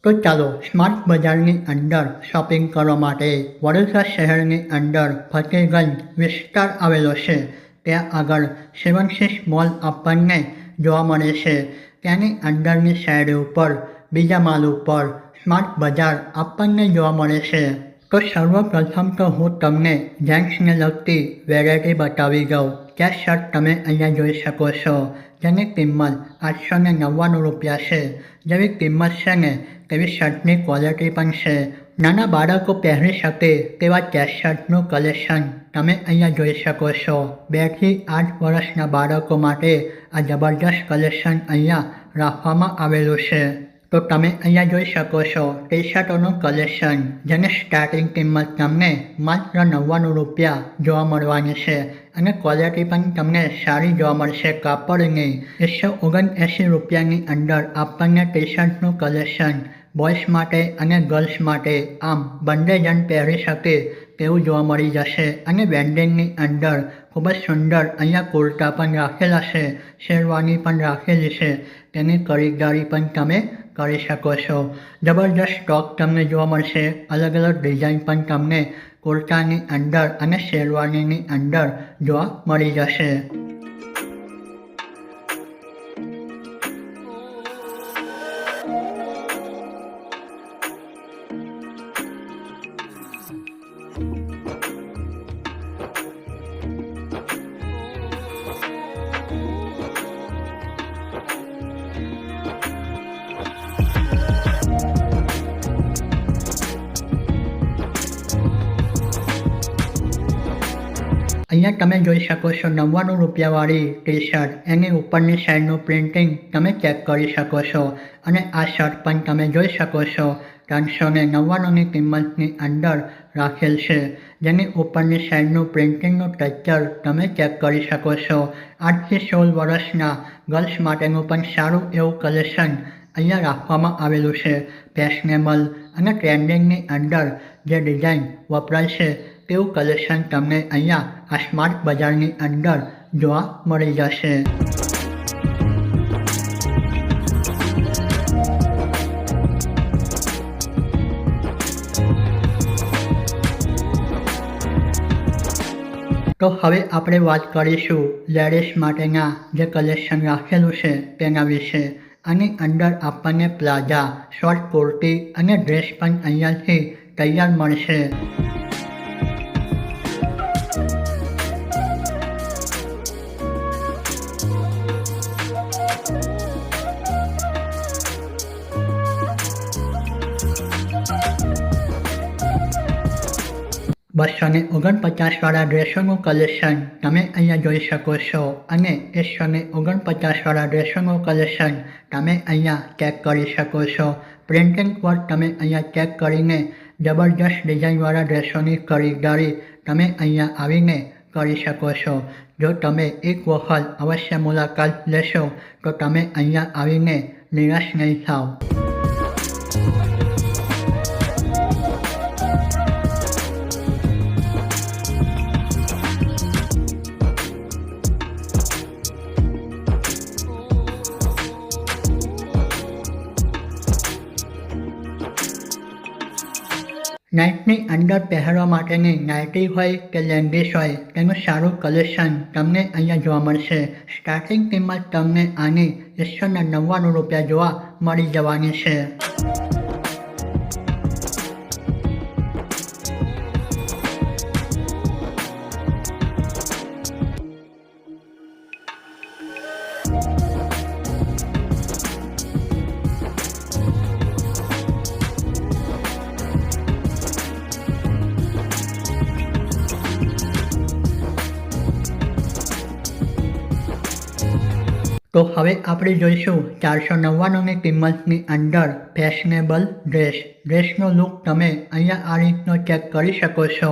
તો ચાલો સ્માર્ટ બજારની અંદર શોપિંગ કરવા માટે વડોદરા શહેરની અંદર ફતેગંજ વિસ્તાર આવેલો છે. ત્યાં આગળ 76 મોલ આપણને જોવા મળે છે. ત્યાંની અંદરની સાઈડ ઉપર બીજા માળ ઉપર સ્માર્ટ બજાર આપણને જોવા મળે છે. તો સર્વપ્રથમ તો હું તમને જેન્ટ્સને લગતી વેરાયટી બતાવી દઉં. ત્યાં શર્ટ તમે અહીંયા જોઈ શકો છો, જેની કિંમત 899 રૂપિયા છે. જેવી કિંમત છે ને તેવી શર્ટની ક્વોલિટી પણ છે. નાના બાળકો પહેરી શકે તેવા ટી-શર્ટનું કલેક્શન તમે અહીંયા જોઈ શકો છો. 2 થી 8 વર્ષના બાળકો માટે આ જબરદસ્ત કલેક્શન અહીંયા રાખવામાં આવેલું છે. તો તમે અહીંયા જોઈ શકો છો ટી-શર્ટોનું કલેક્શન, જેની સ્ટાર્ટિંગ કિંમત તમને માત્ર 99 રૂપિયા જોવા મળવાની છે અને ક્વોલિટી પણ તમને સારી જોવા મળશે કાપડની. 179 રૂપિયાની અંદર આપણને ટી-શર્ટનું કલેક્શન બોયઝ માટે અને ગર્લ્સ માટે આમ બંને જણ પહેરી શકે તેવું જોવા મળી જશે. અને વેન્ડિંગની અંદર ખૂબ જ સુંદર અહીંયા કુર્તા પણ રાખેલા છે, શેરવાની પણ રાખેલી છે. તેની ખરીદારી પણ તમે કરી શકો છો. જબરદસ્ત સ્ટોક તમને જોવા મળશે. અલગ અલગ ડિઝાઇન પણ તમને કુર્તાની અંદર અને શેરવાનીની અંદર જોવા મળી જશે. અહીંયા તમે જોઈ શકો છો 99 રૂપિયાવાળી ટી-શર્ટ. એની ઉપરની સાઈડનું પ્રિન્ટિંગ તમે ચેક કરી શકો છો. અને આ શર્ટ પણ તમે જોઈ શકો છો 399ની કિંમતની અંદર રાખેલ છે. જેની ઉપરની સાઈડનું પ્રિન્ટિંગનું ટેક્સચર તમે ચેક કરી શકો છો. 8 થી 16 વર્ષના ગર્લ્સ માટેનું પણ સારું એવું કલેક્શન અહીંયા રાખવામાં આવેલું છે. ફેશનેબલ અને ટ્રેન્ડિંગની અંદર જે ડિઝાઇન વપરાય છે તેવું કલેક્શન તમને અહીંયા આ સ્માર્ટ બજારની અંદર જોવા મળી જશે. તો હવે આપણે વાત કરીશું લેડીઝ માટેના જે કલેક્શન રાખેલું છે તેના વિશે. આની અંદર આપણને પ્લાઝા, શોર્ટ કુર્તી અને ડ્રેસ પણ અહીંયાથી તૈયાર મળશે. $249 ડ્રેસોનું કલેક્શન તમે અહીંયા જોઈ શકો છો અને $149 ડ્રેસોનું કલેક્શન તમે અહીંયા ચેક કરી શકો છો. પ્રિન્ટિંગ વર્ક તમે અહીંયા ચેક કરીને જબરદસ્ત ડિઝાઇનવાળા ડ્રેસોની ખરીદારી તમે અહીંયા આવીને કરી શકો છો. જો તમે એક વખત અવશ્ય મુલાકાત લેશો તો તમે અહીંયા આવીને નિરાશ નહીં થાવ. નાઇટની અંદર પહેરવા માટેની નાઇટી હોય કે લેગિન્સ હોય તેનું સારું કલેક્શન તમને અહીંયા જોવા મળશે. સ્ટાર્ટિંગ કિંમત તમને આની 199 રૂપિયા જોવા મળી જવાની છે. તો હવે આપણે જોઈશું 499ની કિંમતની અંદર ફેશનેબલ ડ્રેસ. ડ્રેસનો લુક તમે અહીંયા આ રીતનો ચેક કરી શકો છો.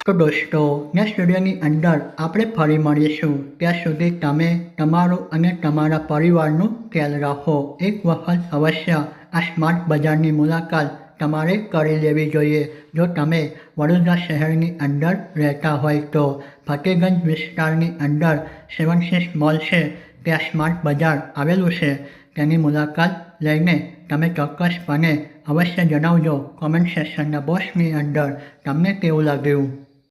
તો દોસ્તો, નેક્સ્ટ વિડીયોની અંદર આપણે ફરી મળીશું. ત્યાં સુધી તમે તમારું અને તમારા પરિવારનું ખ્યાલ રાખો. એક વખત અવશ્ય આ સ્માર્ટ બજારની મુલાકાત તમારે કરી લેવી જોઈએ. જો તમે વડોદરા શહેરની અંદર રહેતા હોય તો ફતેગંજ વિસ્તારની અંદર 76 મોલ છે ત્યાં સ્માર્ટ બજાર આવેલું છે. તેની મુલાકાત લઈને તમે ચોક્કસપણે અવશ્ય જણાવજો કોમેન્ટ સેક્શનના બોક્સની અંદર તમને કેવું લાગ્યું.